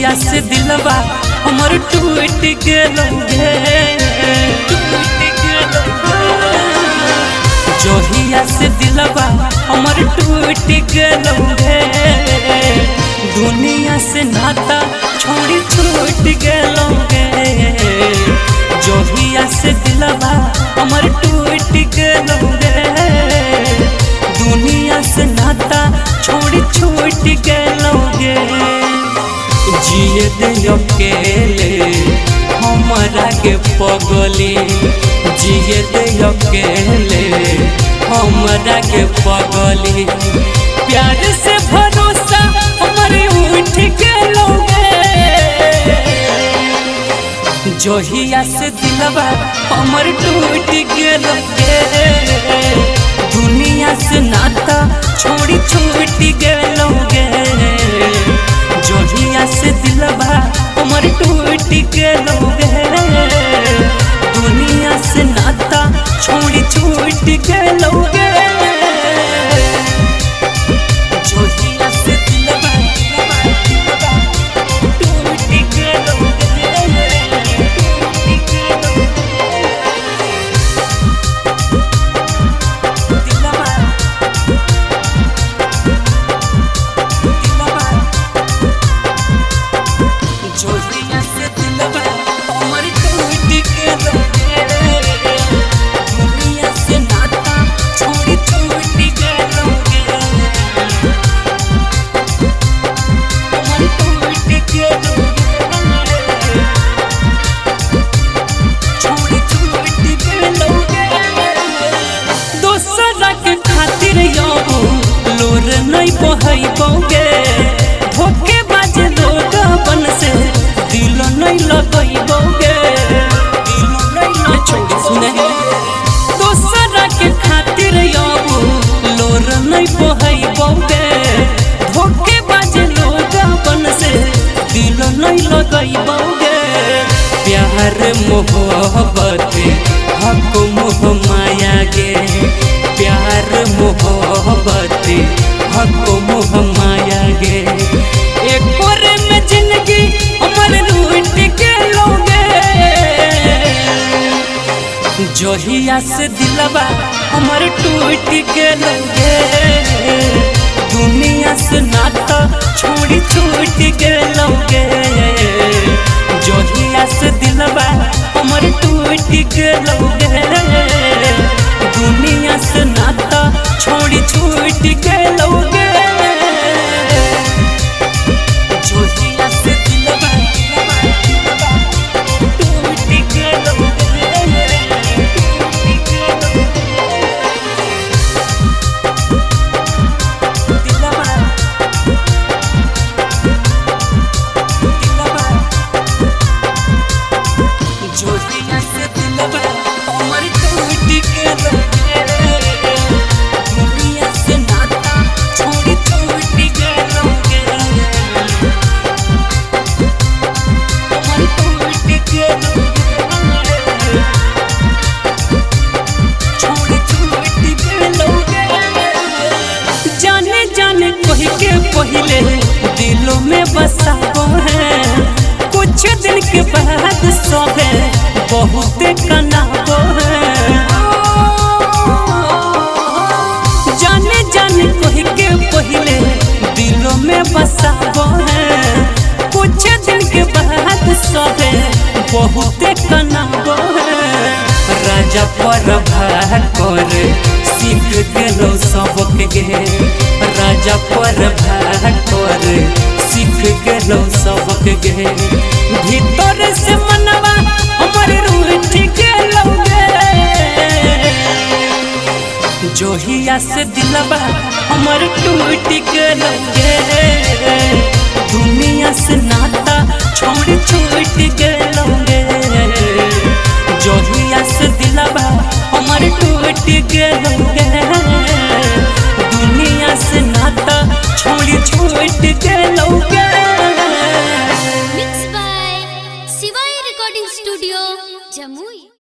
जोहिया से दिलवा हमर टूट गेलौगे, जोहिया से दिलवा हमर टूट गेलौगे, दुनिया से नाता छोड़ी छूट गेलौगे, जोहिया से दिलवा हमर टूट गेलौगे, दुनिया से नाता छोड़ी छूट गेलौगे। जिए दे अकेले हमरा के पगली, जिए दे अकेले हमरा के पगली, प्यार से भरोसा हमारे उठ गेलौगे, जोहिया से दिलवा हमर टूट गेलौगे, दुनिया से नाता छोड़ी छूट गेलौगे, जोहिया से दिलवा हमर टूट गेलौगे, दुनिया से नाता छोड़ी छूट गेलौगे, जोहिया से दिलवा टूट गेलौगे, जोहिया से दिलवा हमर टूट गेलौगे, दुनिया से नाता छोड़ी छूट गेलौगे, हमर टूट गेलौगे, छोड़ी छूट गेलौगे, दोसरा के खातिर यौ लोर नहीं बहैबौगे, धोखे बाज लोग बन से दिल नहीं लगैबौगे, दिल नहीं छोड़ी सुने, दोसरा के खातिर यौ लोर नहीं बहैबौगे, धोखे बाज लोग बन से दिल नहीं लगैबौगे, प्यार मोहब्बत हक मोह माया गे, प्यार मोहब्बत हक मोह माया गे, एक में जिंदगी हमर लूट गेलौगे, जोहिया से दिलवा हमर टूट गेलौगे, दुनिया से नाता छोड़ी छूट गेलौगे, जोहिया से दिलवा हमर टूट गेलौगे, दुनिया से नाता छोड़ी छूट गेलौगे, जोहिया से दिलवा टूट गेलौगे, जोहिया से दिलवा हमर टूट गेलौगे, दुनिया से नाता छोड़ी छूट गेलौगे, हमर टूट गेलौगे, छोड़ी छूट गेलौगे, जाने जाने कह के पहिले दिलों में बसाबो है, कुछ दिन के बाद सबे बहुत कनाबो है, जाने जाने कह के पहिले दिलों में बसाबो है, कुछ दिन के बाद सबे बहुत कनाबो है, राजा पर भाकर सीख गेलो सबक गे, राजा पर भाकर सीख गेलो सबक गे, भीतर से मनवा हमर रूठ गेलौगे, जोहिया से दिलवा हमर टूट गेलौगे।